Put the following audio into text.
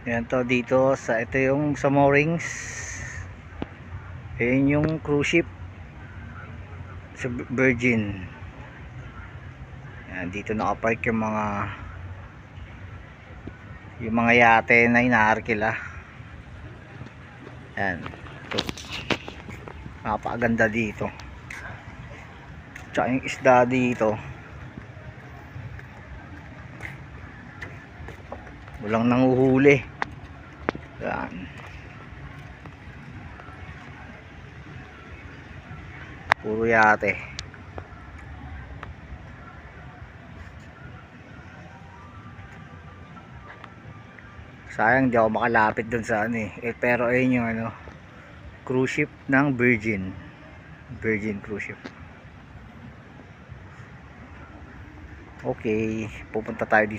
Yan to dito sa ito yung sa moorings. Ayan yung cruise ship sa Virgin. Yan, dito nakapark yung mga yate na inaarkila. Yan. Ito. Napakaganda dito. Tsaka yung isda dito. Walang nanguhuli. Yan. Puro yate. Sayang di ako makalapit dun sa ano eh. Pero ayun yung ano, cruise ship ng Virgin. Virgin cruise ship. Okay, pupunta tayo dito.